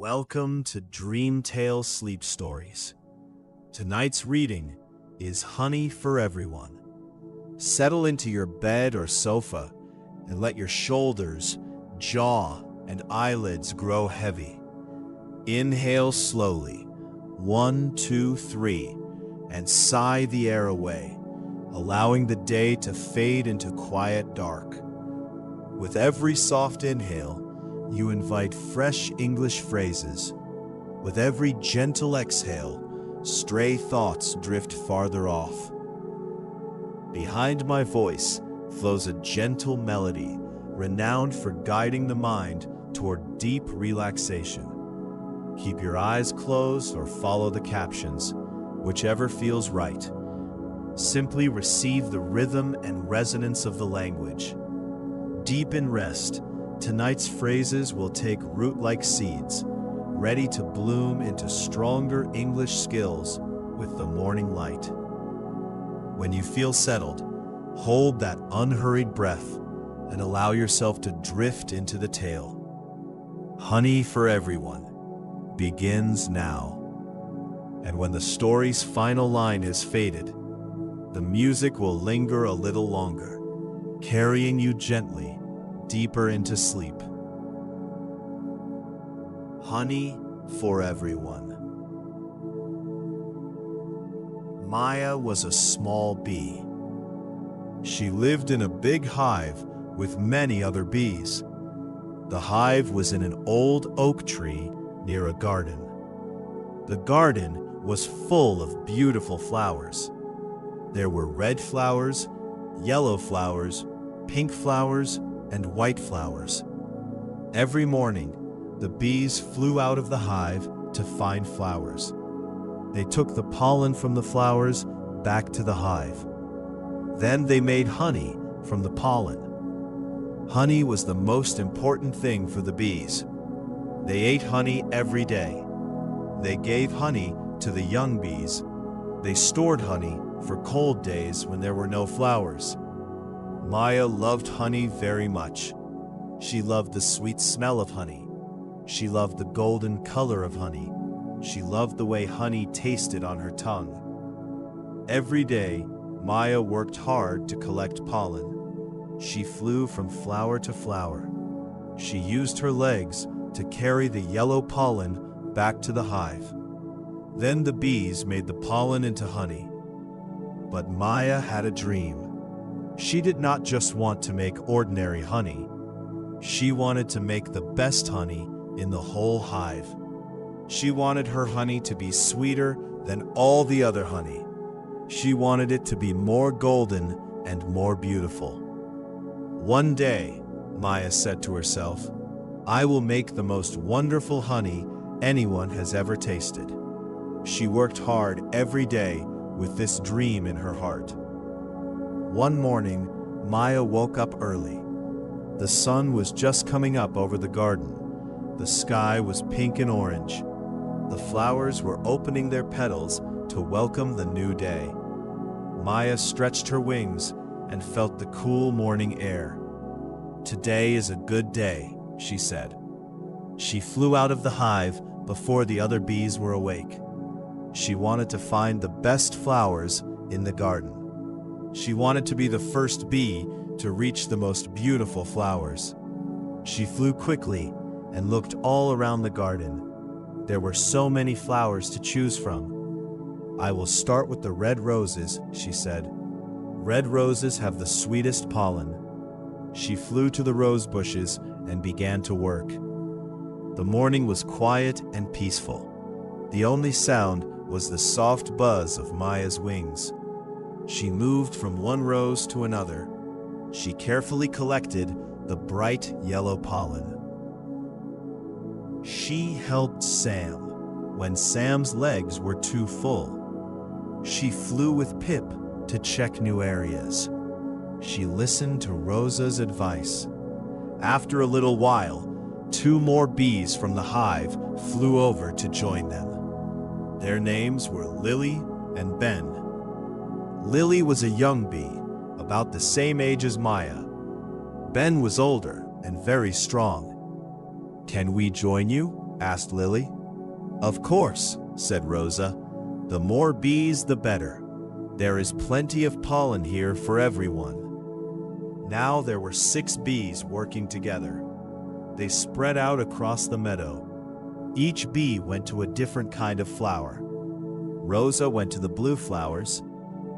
Welcome to Dreamtale Sleep Stories. Tonight's reading is Honey for Everyone. Settle into your bed or sofa and let your shoulders, jaw, and eyelids grow heavy. Inhale slowly, 1, 2, 3, and sigh the air away, allowing the day to fade into quiet dark. With every soft inhale, you invite fresh English phrases. With every gentle exhale, stray thoughts drift farther off. Behind my voice flows a gentle melody, renowned for guiding the mind toward deep relaxation. Keep your eyes closed or follow the captions, whichever feels right. Simply receive the rhythm and resonance of the language. Deep in rest, tonight's phrases will take root like seeds, ready to bloom into stronger English skills with the morning light. When you feel settled, hold that unhurried breath and allow yourself to drift into the tale. Honey for Everyone begins now. And when the story's final line has faded, the music will linger a little longer, carrying you gently deeper into sleep. Honey for Everyone. Maya was a small bee. She lived in a big hive with many other bees. The hive was in an old oak tree near a garden. The garden was full of beautiful flowers. There were red flowers, yellow flowers, pink flowers, and white flowers. Every morning, the bees flew out of the hive to find flowers. They took the pollen from the flowers back to the hive. Then they made honey from the pollen. Honey was the most important thing for the bees. They ate honey every day. They gave honey to the young bees. They stored honey for cold days when there were no flowers. Maya loved honey very much. She loved the sweet smell of honey. She loved the golden color of honey. She loved the way honey tasted on her tongue. Every day, Maya worked hard to collect pollen. She flew from flower to flower. She used her legs to carry the yellow pollen back to the hive. Then the bees made the pollen into honey. But Maya had a dream. She did not just want to make ordinary honey. She wanted to make the best honey in the whole hive. She wanted her honey to be sweeter than all the other honey. She wanted it to be more golden and more beautiful. One day, Maya said to herself, "I will make the most wonderful honey anyone has ever tasted." She worked hard every day with this dream in her heart. One morning, Maya woke up early. The sun was just coming up over the garden. The sky was pink and orange. The flowers were opening their petals to welcome the new day. Maya stretched her wings and felt the cool morning air. "Today is a good day," she said. She flew out of the hive before the other bees were awake. She wanted to find the best flowers in the garden. She wanted to be the first bee to reach the most beautiful flowers. She flew quickly and looked all around the garden. There were so many flowers to choose from. "I will start with the red roses," she said. "Red roses have the sweetest pollen." She flew to the rose bushes and began to work. The morning was quiet and peaceful. The only sound was the soft buzz of Maya's wings. She moved from one rose to another. She carefully collected the bright yellow pollen. She helped Sam when Sam's legs were too full. She flew with Pip to check new areas. She listened to Rosa's advice. After a little while, 2 more bees from the hive flew over to join them. Their names were Lily and Ben. Lily was a young bee, about the same age as Maya. Ben was older and very strong. "Can we join you?" asked Lily. Of course, said Rosa. The more bees, the better. There is plenty of pollen here for everyone. Now there were 6 bees working together. They spread out across the meadow. Each bee went to a different kind of flower. Rosa went to the blue flowers.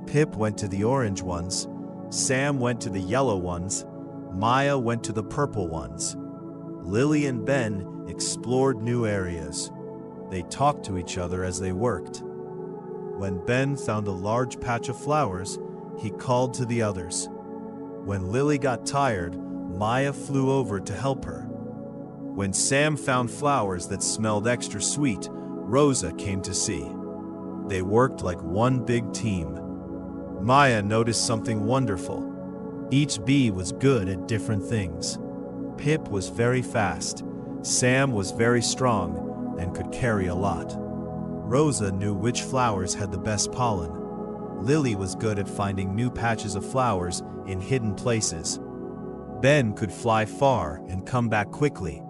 Pip went to the orange ones. Sam went to the yellow ones. Maya went to the purple ones. Lily and Ben explored new areas. They talked to each other as they worked. When Ben found a large patch of flowers, he called to the others. When Lily got tired, Maya flew over to help her. When Sam found flowers that smelled extra sweet, Rosa came to see. They worked like one big team. Maya noticed something wonderful. Each bee was good at different things. Pip was very fast. Sam was very strong and could carry a lot. Rosa knew which flowers had the best pollen. Lily was good at finding new patches of flowers in hidden places. Ben could fly far and come back quickly.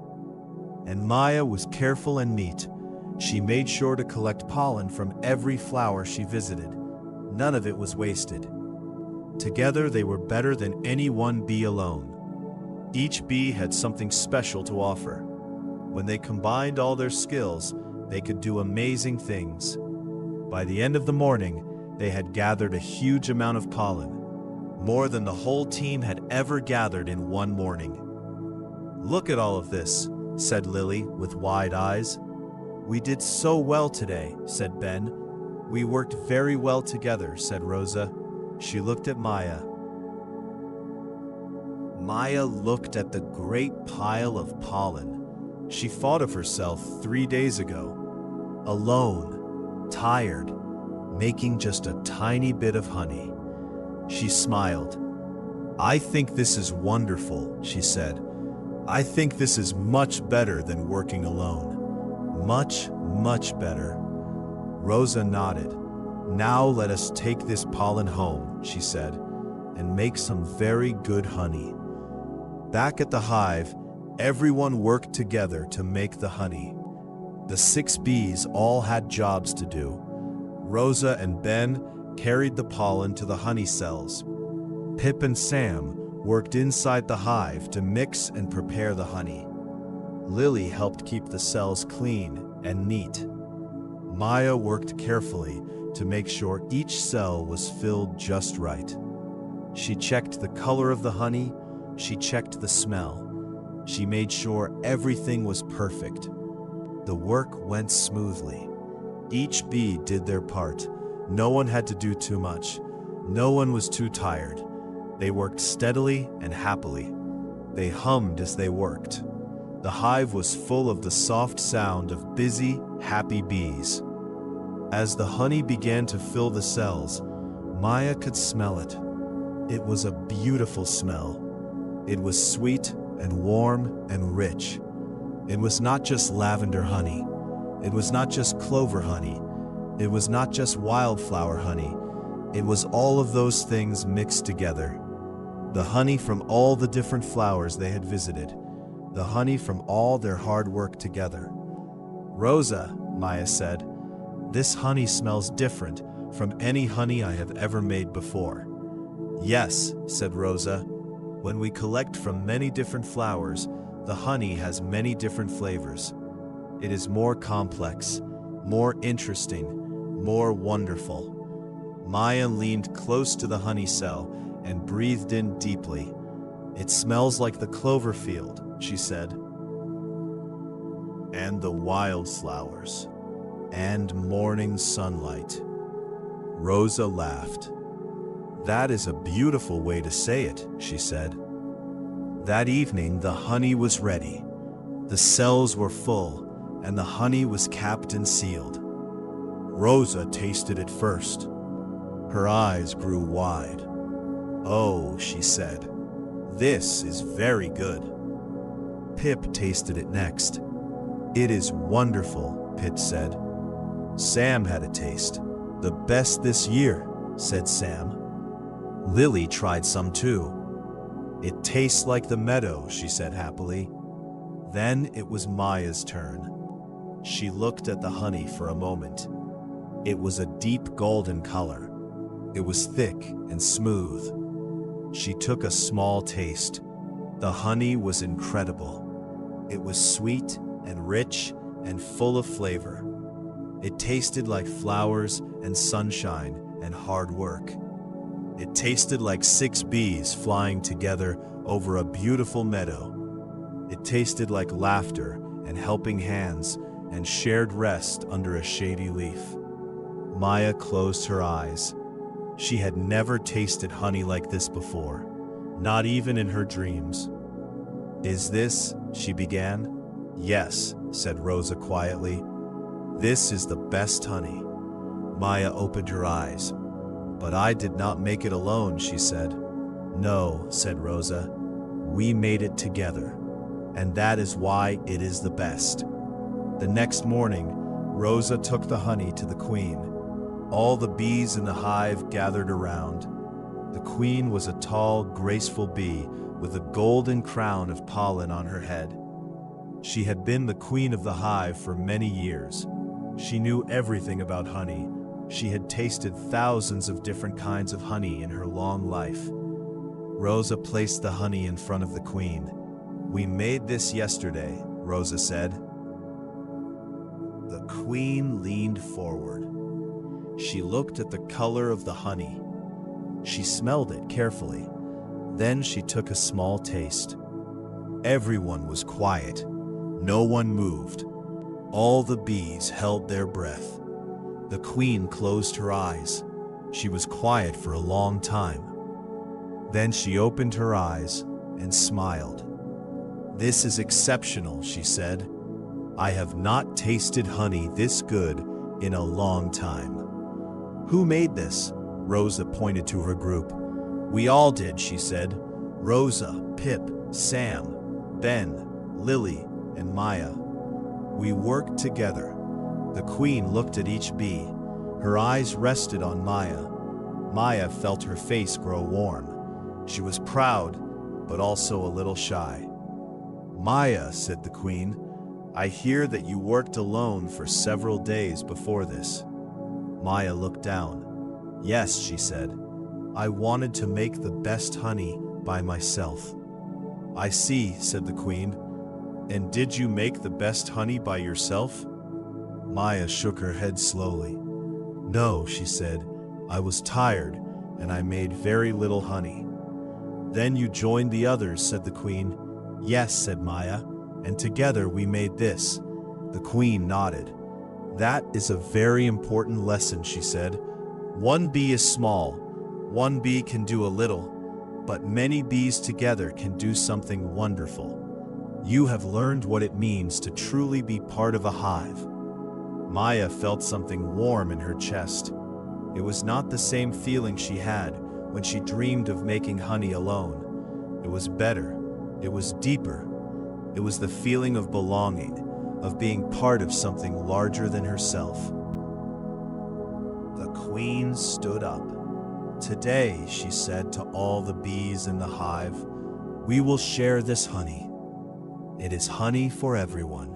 And Maya was careful and neat. She made sure to collect pollen from every flower she visited. None of it was wasted. Together they were better than any one bee alone. Each bee had something special to offer. When they combined all their skills, they could do amazing things. By the end of the morning, they had gathered a huge amount of pollen, more than the whole team had ever gathered in one morning. Look at all of this, said Lily with wide eyes. We did so well today, said Ben. We worked very well together, said Rosa. She looked at Maya. Maya looked at the great pile of pollen. She thought of herself 3 days ago. Alone, tired, making just a tiny bit of honey. She smiled. I think this is wonderful, she said. I think this is much better than working alone. Much, much better. Rosa nodded. Now let us take this pollen home, she said, and make some very good honey. Back at the hive, everyone worked together to make the honey. The 6 bees all had jobs to do. Rosa and Ben carried the pollen to the honey cells. Pip and Sam worked inside the hive to mix and prepare the honey. Lily helped keep the cells clean and neat. Maya worked carefully to make sure each cell was filled just right. She checked the color of the honey. She checked the smell. She made sure everything was perfect. The work went smoothly. Each bee did their part. No one had to do too much. No one was too tired. They worked steadily and happily. They hummed as they worked. The hive was full of the soft sound of busy, happy bees. As the honey began to fill the cells, Maya could smell it. It was a beautiful smell. It was sweet and warm and rich. It was not just lavender honey. It was not just clover honey. It was not just wildflower honey. It was all of those things mixed together. The honey from all the different flowers they had visited. The honey from all their hard work together. Rosa, Maya said, this honey smells different from any honey I have ever made before. Yes, said Rosa. When we collect from many different flowers, the honey has many different flavors. It is more complex, more interesting, more wonderful. Maya leaned close to the honey cell and breathed in deeply. It smells like the clover field, she said. And the wildflowers. And morning sunlight. Rosa laughed. That is a beautiful way to say it, she said. That evening the honey was ready. The cells were full, and the honey was capped and sealed. Rosa tasted it first. Her eyes grew wide. Oh, she said, this is very good. Pip tasted it next. It is wonderful, Pip said. Sam had a taste. The best this year, said Sam. Lily tried some too. It tastes like the meadow, she said happily. Then it was Maya's turn. She looked at the honey for a moment. It was a deep golden color. It was thick and smooth. She took a small taste. The honey was incredible. It was sweet and rich and full of flavor. It tasted like flowers and sunshine and hard work. It tasted like 6 bees flying together over a beautiful meadow. It tasted like laughter and helping hands and shared rest under a shady leaf. Maya closed her eyes. She had never tasted honey like this before, not even in her dreams. "Is this?" she began. "Yes," said Rosa quietly. "This is the best honey." Maya opened her eyes. "But I did not make it alone," she said. "No," said Rosa. "We made it together, and that is why it is the best." The next morning, Rosa took the honey to the queen. All the bees in the hive gathered around. The queen was a tall, graceful bee with a golden crown of pollen on her head. She had been the queen of the hive for many years. She knew everything about honey. She had tasted thousands of different kinds of honey in her long life. Rosa placed the honey in front of the queen. "We made this yesterday," Rosa said. The queen leaned forward. She looked at the color of the honey. She smelled it carefully. Then she took a small taste. Everyone was quiet. No one moved. All the bees held their breath. The queen closed her eyes. She was quiet for a long time. Then she opened her eyes and smiled. "This is exceptional," she said. "I have not tasted honey this good in a long time." "Who made this?" Rosa pointed to her group. "We all did," she said. "Rosa, Pip, Sam, Ben, Lily, and Maya. We worked together." The queen looked at each bee. Her eyes rested on Maya. Maya felt her face grow warm. She was proud, but also a little shy. "Maya," said the queen, "I hear that you worked alone for several days before this." Maya looked down. "Yes," she said. "I wanted to make the best honey by myself." "I see," said the queen. "And did you make the best honey by yourself?" Maya shook her head slowly. "No," she said. "I was tired, and I made very little honey." "Then you joined the others," said the queen. "Yes," said Maya, "and together we made this." The queen nodded. "That is a very important lesson," she said. "One bee is small. One bee can do a little, but many bees together can do something wonderful. You have learned what it means to truly be part of a hive." Maya felt something warm in her chest. It was not the same feeling she had when she dreamed of making honey alone. It was better. It was deeper. It was the feeling of belonging, of being part of something larger than herself. The queen stood up. "Today," she said to all the bees in the hive, "we will share this honey. It is honey for everyone."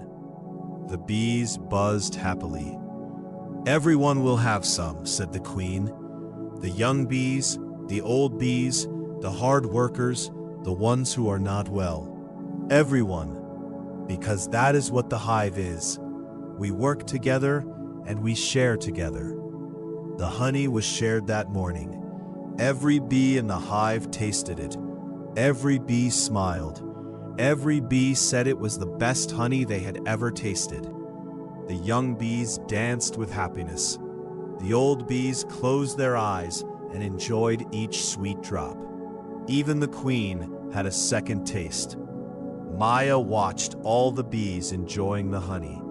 The bees buzzed happily. "Everyone will have some," said the queen. "The young bees, the old bees, the hard workers, the ones who are not well. Everyone, because that is what the hive is. We work together and we share together." The honey was shared that morning. Every bee in the hive tasted it. Every bee smiled. Every bee said it was the best honey they had ever tasted. The young bees danced with happiness. The old bees closed their eyes and enjoyed each sweet drop. Even the queen had a second taste. Maya watched all the bees enjoying the honey.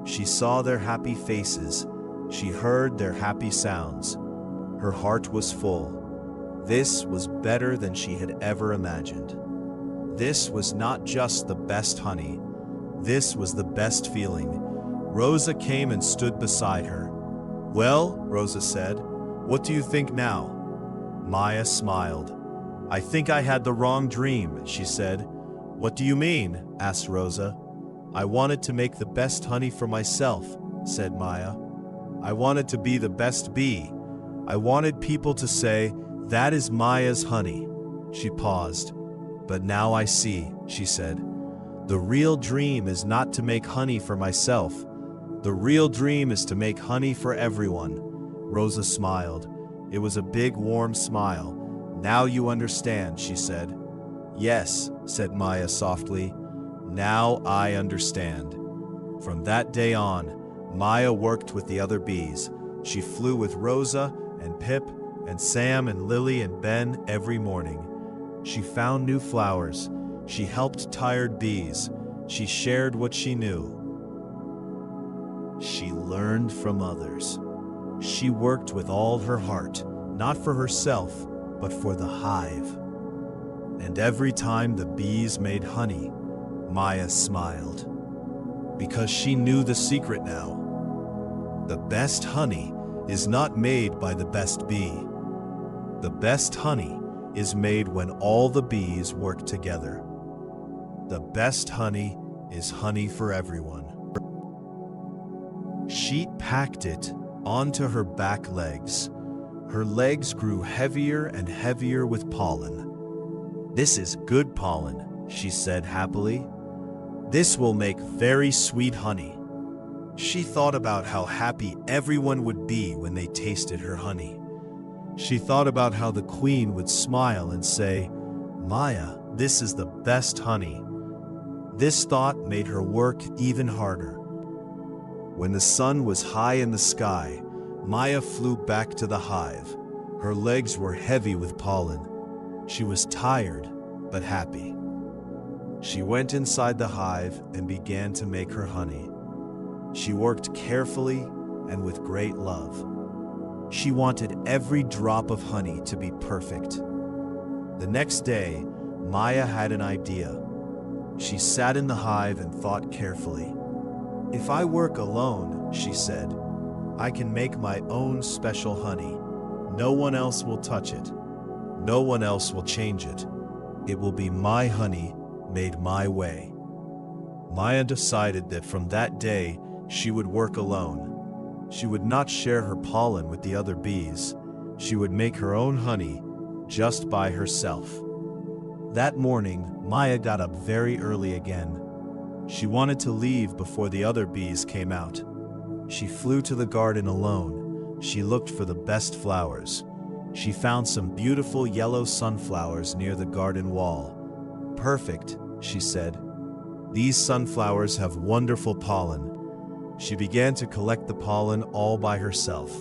She saw their happy faces. She heard their happy sounds. Her heart was full. This was better than she had ever imagined. This was not just the best honey. This was the best feeling. Rosa came and stood beside her. "Well," Rosa said, "what do you think now?" Maya smiled. "I think I had the wrong dream," she said. "What do you mean?" asked Rosa. I wanted to make the best honey for myself, said Maya. I wanted to be the best bee. I wanted people to say, that is Maya's honey. She paused. But now I see, she said. The real dream is not to make honey for myself. The real dream is to make honey for everyone. Rosa smiled. It was a big, warm smile. Now you understand, she said. Yes, said Maya softly. Now I understand. From that day on, Maya worked with the other bees. She flew with Rosa and Pip and Sam and Lily and Ben every morning. She found new flowers. She helped tired bees. She shared what she knew. She learned from others. She worked with all her heart, not for herself, but for the hive. And every time the bees made honey, Maya smiled. Because she knew the secret now. The best honey is not made by the best bee. The best honey is made when all the bees work together. The best honey is honey for everyone. She packed it onto her back legs. Her legs grew heavier and heavier with pollen. This is good pollen, she said happily. This will make very sweet honey. She thought about how happy everyone would be when they tasted her honey. She thought about how the queen would smile and say, Maya, this is the best honey. This thought made her work even harder. When the sun was high in the sky, Maya flew back to the hive. Her legs were heavy with pollen. She was tired, but happy. She went inside the hive and began to make her honey. She worked carefully and with great love. She wanted every drop of honey to be perfect. The next day, Maya had an idea. She sat in the hive and thought carefully. If I work alone, she said, I can make my own special honey. No one else will touch it. No one else will change it. It will be my honey made my way. Maya decided that from that day, she would work alone. She would not share her pollen with the other bees. She would make her own honey just by herself. That morning, Maya got up very early again. She wanted to leave before the other bees came out. She flew to the garden alone. She looked for the best flowers. She found some beautiful yellow sunflowers near the garden wall. Perfect, she said. These sunflowers have wonderful pollen. She began to collect the pollen all by herself.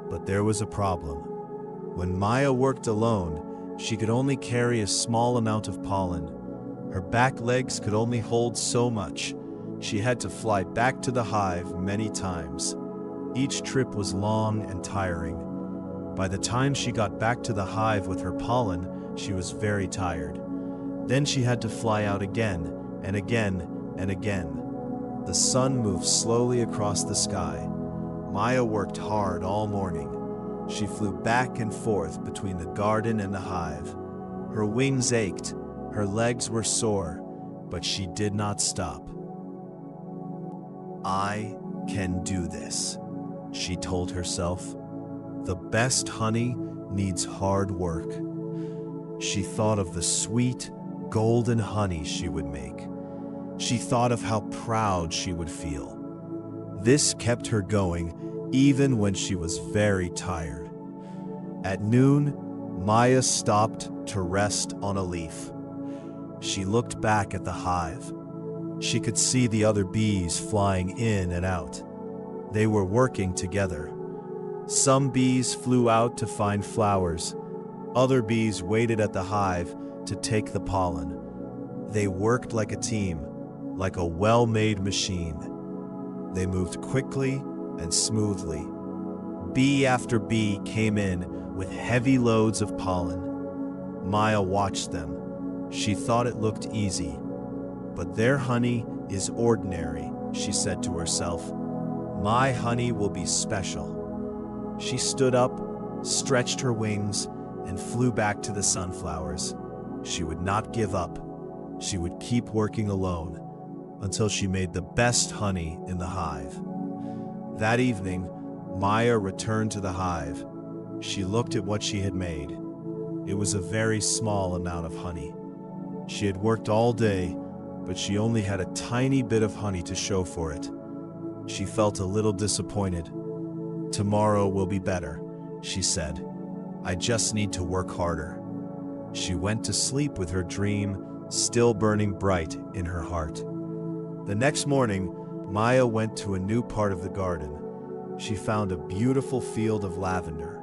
But there was a problem. When Maya worked alone, she could only carry a small amount of pollen. Her back legs could only hold so much. She had to fly back to the hive many times. Each trip was long and tiring. By the time she got back to the hive with her pollen, she was very tired. Then she had to fly out again, and again, and again. The sun moved slowly across the sky. Maya worked hard all morning. She flew back and forth between the garden and the hive. Her wings ached, her legs were sore, but she did not stop. I can do this, she told herself. The best honey needs hard work. She thought of the sweet, golden honey she would make. She thought of how proud she would feel. This kept her going even when she was very tired. At noon, Maya stopped to rest on a leaf. She looked back at the hive. She could see the other bees flying in and out. They were working together. Some bees flew out to find flowers. Other bees waited at the hive to take the pollen. They worked like a team, like a well-made machine. They moved quickly and smoothly. Bee after bee came in with heavy loads of pollen. Maya watched them. She thought it looked easy. But their honey is ordinary, she said to herself. My honey will be special. She stood up, stretched her wings, and flew back to the sunflowers. She would not give up. She would keep working alone. until she made the best honey in the hive. That evening, Maya returned to the hive. She looked at what she had made. It was a very small amount of honey. She had worked all day, but she only had a tiny bit of honey to show for it. She felt a little disappointed. "Tomorrow will be better," she said. "I just need to work harder." She went to sleep with her dream still burning bright in her heart. The next morning, Maya went to a new part of the garden. She found a beautiful field of lavender.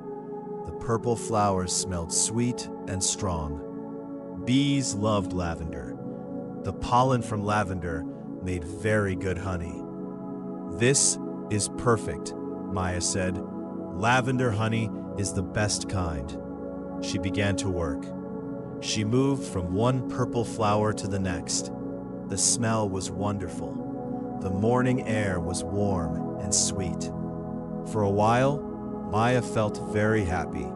The purple flowers smelled sweet and strong. Bees loved lavender. The pollen from lavender made very good honey. "This is perfect," Maya said. "Lavender honey is the best kind." She began to work. She moved from one purple flower to the next. The smell was wonderful. The morning air was warm and sweet. For a while, Maya felt very happy.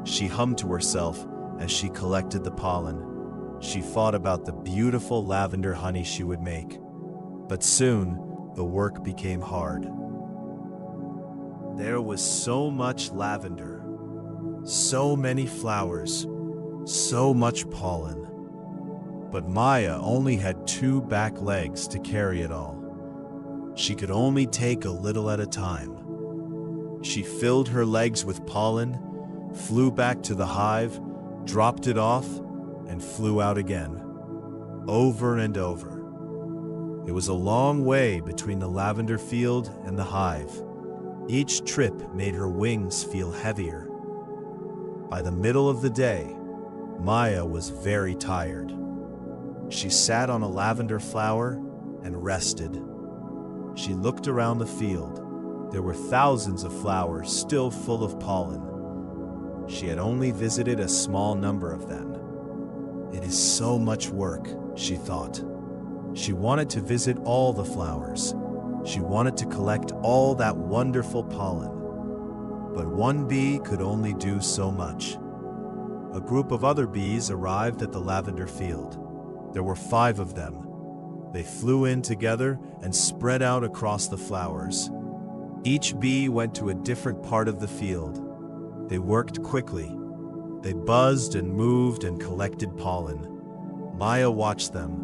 She hummed to herself as she collected the pollen. She thought about the beautiful lavender honey she would make. But soon, the work became hard. There was so much lavender, so many flowers, so much pollen. But Maya only had 2 back legs to carry it all. She could only take a little at a time. She filled her legs with pollen, flew back to the hive, dropped it off, and flew out again, over and over. It was a long way between the lavender field and the hive. Each trip made her wings feel heavier. By the middle of the day, Maya was very tired. She sat on a lavender flower and rested. She looked around the field. There were thousands of flowers still full of pollen. She had only visited a small number of them. "It is so much work," she thought. She wanted to visit all the flowers. She wanted to collect all that wonderful pollen. But one bee could only do so much. A group of other bees arrived at the lavender field. There were 5 of them. They flew in together and spread out across the flowers. Each bee went to a different part of the field. They worked quickly. They buzzed and moved and collected pollen. Maya watched them.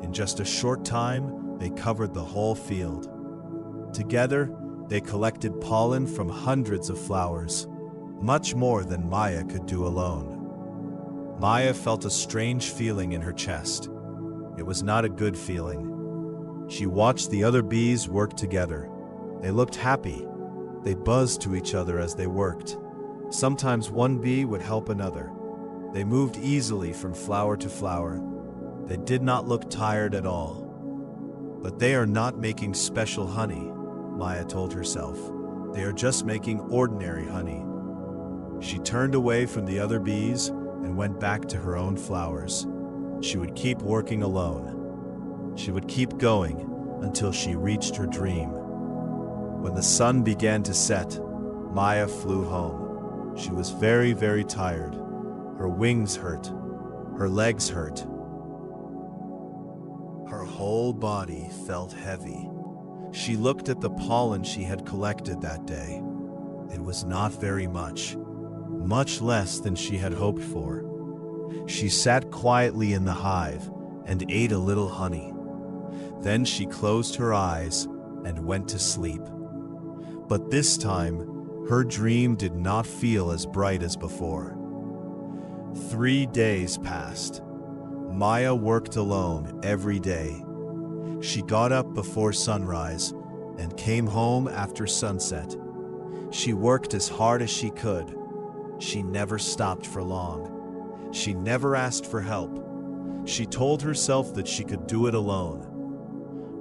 In just a short time, they covered the whole field. Together, they collected pollen from hundreds of flowers, much more than Maya could do alone. Maya felt a strange feeling in her chest. It was not a good feeling. She watched the other bees work together. They looked happy. They buzzed to each other as they worked. Sometimes one bee would help another. They moved easily from flower to flower. They did not look tired at all. But they are not making special honey, Maya told herself. They are just making ordinary honey. She turned away from the other bees and went back to her own flowers. She would keep working alone. She would keep going until she reached her dream. When the sun began to set, Maya flew home. She was very, very tired. Her wings hurt. Her legs hurt. Her whole body felt heavy. She looked at the pollen she had collected that day. It was not very much less than she had hoped for. She sat quietly in the hive and ate a little honey. Then she closed her eyes and went to sleep. But this time, her dream did not feel as bright as before. 3 days passed. Maya worked alone every day. She got up before sunrise and came home after sunset. She worked as hard as she could. She never stopped for long. She never asked for help. She told herself that she could do it alone.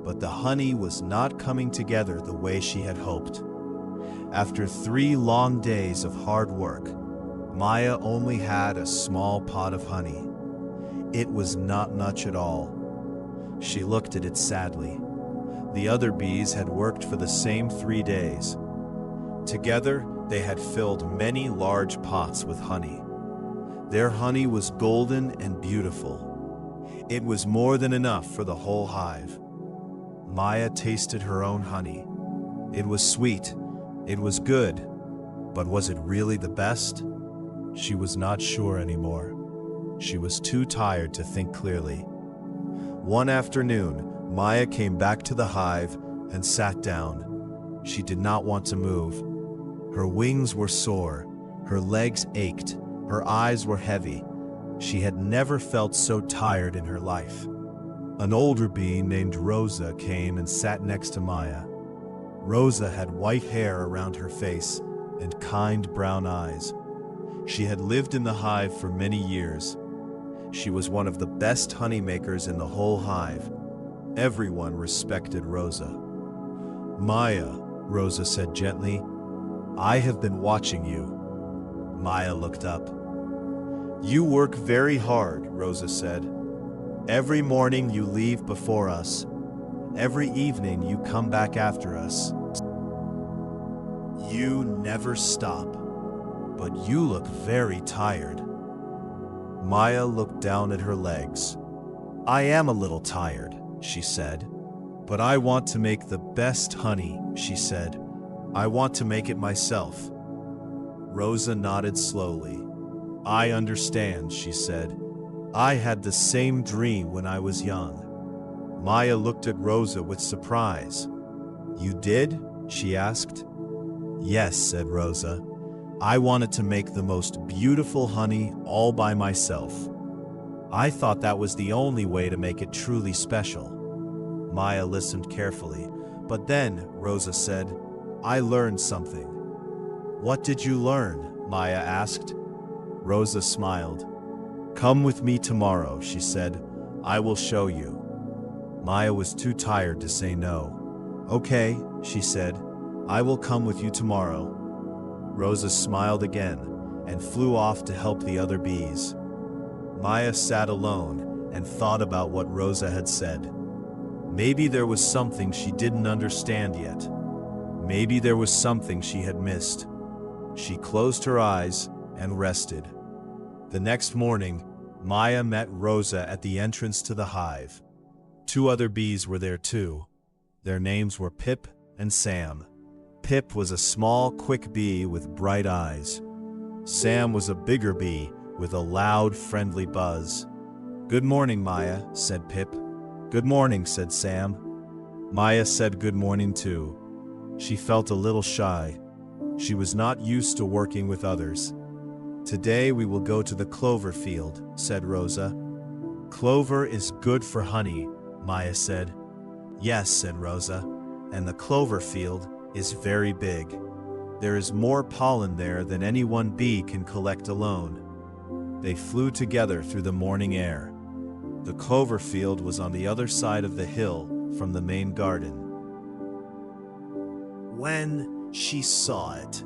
But the honey was not coming together the way she had hoped. After 3 long days of hard work, Maya only had a small pot of honey. It was not much at all. She looked at it sadly. The other bees had worked for the same 3 days. Together, they had filled many large pots with honey. Their honey was golden and beautiful. It was more than enough for the whole hive. Maya tasted her own honey. It was sweet, it was good, but was it really the best? She was not sure anymore. She was too tired to think clearly. One afternoon, Maya came back to the hive and sat down. She did not want to move. Her wings were sore, her legs ached, her eyes were heavy. She had never felt so tired in her life. An older bee named Rosa came and sat next to Maya. Rosa had white hair around her face and kind brown eyes. She had lived in the hive for many years. She was one of the best honey makers in the whole hive. Everyone respected Rosa. "Maya," Rosa said gently, "I have been watching you." Maya looked up. "You work very hard," Rosa said. "Every morning you leave before us. Every evening you come back after us. You never stop, but you look very tired." Maya looked down at her legs. "I am a little tired," she said. "But I want to make the best honey," she said. "I want to make it myself." Rosa nodded slowly. "I understand," she said. "I had the same dream when I was young." Maya looked at Rosa with surprise. "You did?" she asked. "Yes," said Rosa. "I wanted to make the most beautiful honey all by myself. I thought that was the only way to make it truly special." Maya listened carefully. "But then," Rosa said, "I learned something." "What did you learn?" Maya asked. Rosa smiled. "Come with me tomorrow," she said. "I will show you." Maya was too tired to say no. "Okay," she said. "I will come with you tomorrow." Rosa smiled again and flew off to help the other bees. Maya sat alone and thought about what Rosa had said. Maybe there was something she didn't understand yet. Maybe there was something she had missed. She closed her eyes and rested. The next morning, Maya met Rosa at the entrance to the hive. Two other bees were there too. Their names were Pip and Sam. Pip was a small, quick bee with bright eyes. Sam was a bigger bee with a loud, friendly buzz. "Good morning, Maya," said Pip. "Good morning," said Sam. Maya said good morning too. She felt a little shy. She was not used to working with others. "Today we will go to the clover field," said Rosa. "Clover is good for honey," Maya said. "Yes," said Rosa, "and the clover field is very big. There is more pollen there than any one bee can collect alone." They flew together through the morning air. The clover field was on the other side of the hill from the main garden. When she saw it,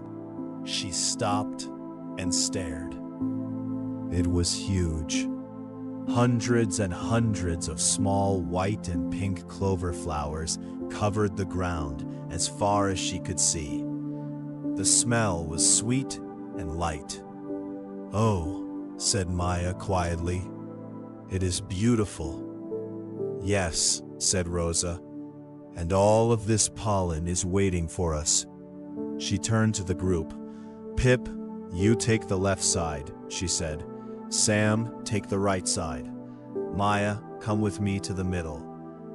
she stopped and stared. It was huge. Hundreds and hundreds of small white and pink clover flowers covered the ground as far as she could see. The smell was sweet and light. "Oh," said Maya quietly, "it is beautiful." "Yes," said Rosa, "and all of this pollen is waiting for us." She turned to the group. "Pip, you take the left side," she said. "Sam, take the right side. Maya, come with me to the middle.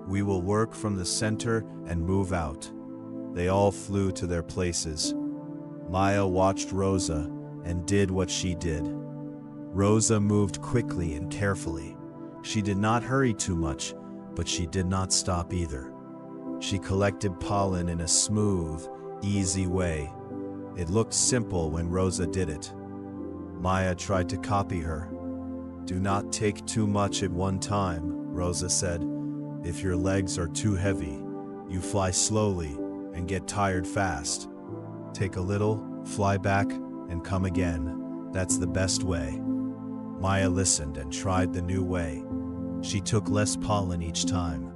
We will work from the center and move out." They all flew to their places. Maya watched Rosa and did what she did. Rosa moved quickly and carefully. She did not hurry too much, but she did not stop either. She collected pollen in a smooth, easy way. It looked simple when Rosa did it. Maya tried to copy her. "Do not take too much at one time," Rosa said. "If your legs are too heavy, you fly slowly and get tired fast. Take a little, fly back, and come again. That's the best way." Maya listened and tried the new way. She took less pollen each time.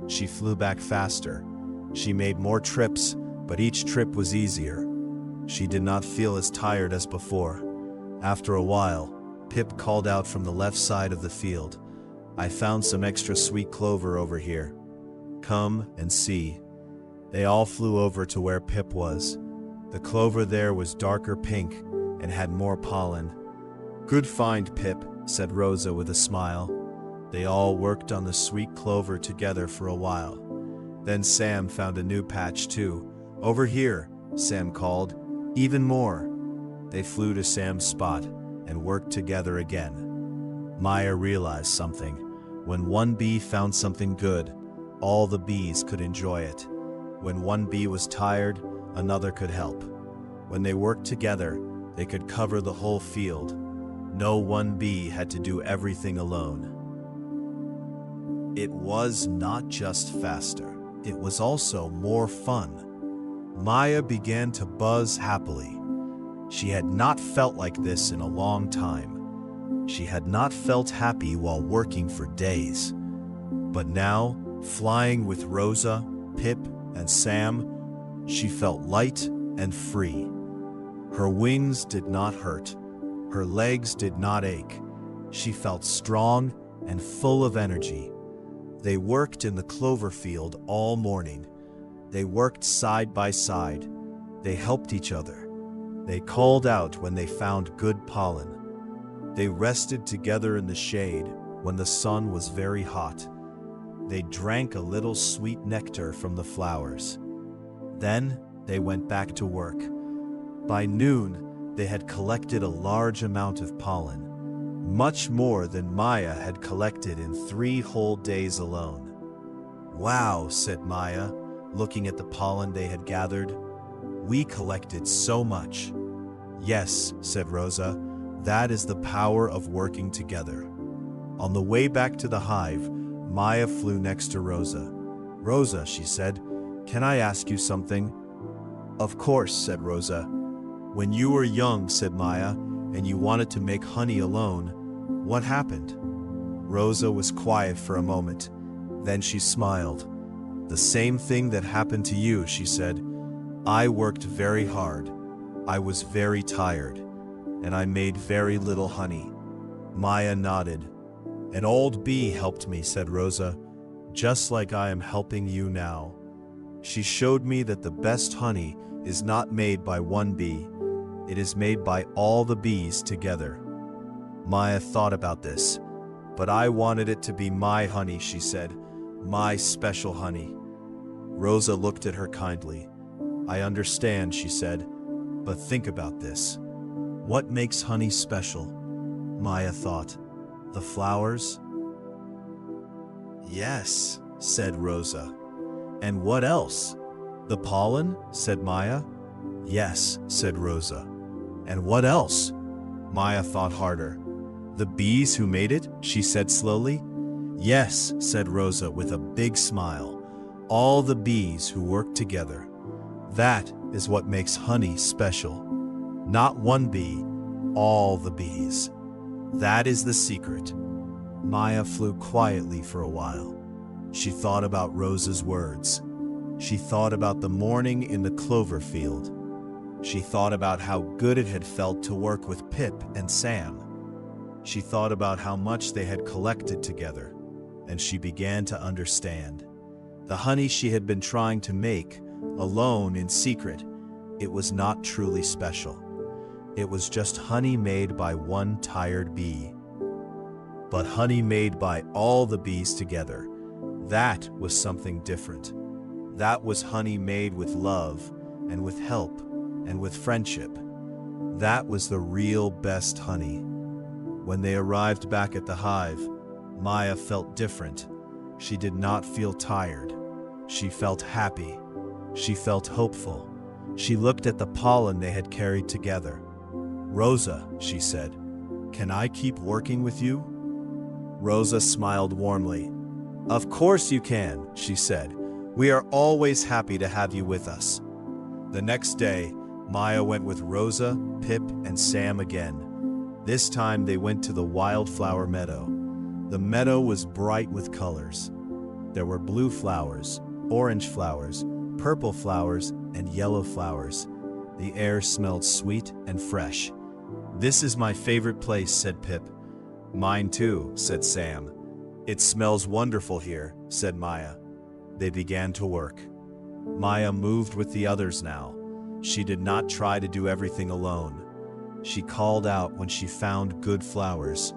She flew back faster. She made more trips, but each trip was easier. She did not feel as tired as before. After a while, Pip called out from the left side of the field, "I found some extra sweet clover over here." Come and see." They all flew over to where Pip was. The clover there was darker pink and had more pollen. "Good find, Pip," said Rosa with a smile. They all worked on the sweet clover together for a while. Then Sam found a new patch too. "Over here," Sam called. "Even more." They flew to Sam's spot and worked together again. Maya realized something. When one bee found something good, all the bees could enjoy it. When one bee was tired, another could help. When they worked together, they could cover the whole field. No one bee had to do everything alone. It was not just faster, it was also more fun. Maya began to buzz happily. She had not felt like this in a long time. She had not felt happy while working for days. But now, flying with Rosa, Pip, and Sam, she felt light and free. Her wings did not hurt. Her legs did not ache. She felt strong and full of energy. They worked in the clover field all morning. They worked side by side. They helped each other. They called out when they found good pollen. They rested together in the shade when the sun was very hot. They drank a little sweet nectar from the flowers. Then they went back to work. By noon, they had collected a large amount of pollen, much more than Maya had collected in 3 whole days alone. "Wow," said Maya, looking at the pollen they had gathered. "We collected so much." "Yes," said Rosa, "that is the power of working together." On the way back to the hive, Maya flew next to Rosa. "Rosa," she said, "can I ask you something?" "Of course," said Rosa. "When you were young," said Maya, "and you wanted to make honey alone, what happened?" Rosa was quiet for a moment. Then she smiled. "The same thing that happened to you," she said. "I worked very hard. I was very tired, and I made very little honey." Maya nodded. "An old bee helped me," said Rosa, "just like I am helping you now. She showed me that the best honey is not made by one bee. It is made by all the bees together." Maya thought about this. "But I wanted it to be my honey," she said. "My special honey." Rosa looked at her kindly. "I understand," she said, "but think about this. What makes honey special?" Maya thought. "The flowers?" "Yes," said Rosa. "And what else?" "The pollen?" said Maya. "Yes," said Rosa. "And what else?" Maya thought harder. "The bees who made it?" she said slowly. "Yes," said Rosa with a big smile. "All the bees who work together. That is what makes honey special. Not one bee, all the bees. That is the secret." Maya flew quietly for a while. She thought about Rosa's words. She thought about the morning in the clover field. She thought about how good it had felt to work with Pip and Sam. She thought about how much they had collected together, and she began to understand. The honey she had been trying to make, alone in secret, it was not truly special. It was just honey made by one tired bee. But honey made by all the bees together, that was something different. That was honey made with love, and with help, and with friendship. That was the real best honey. When they arrived back at the hive, Maya felt different. She did not feel tired. She felt happy. She felt hopeful. She looked at the pollen they had carried together. "Rosa," she said, "can I keep working with you?" Rosa smiled warmly. "Of course you can," she said. "We are always happy to have you with us." The next day, Maya went with Rosa, Pip, and Sam again. This time they went to the wildflower meadow. The meadow was bright with colors. There were blue flowers, orange flowers, purple flowers, and yellow flowers. The air smelled sweet and fresh. "This is my favorite place," said Pip. "Mine too," said Sam. "It smells wonderful here," said Maya. They began to work. Maya moved with the others now. She did not try to do everything alone. She called out when she found good flowers.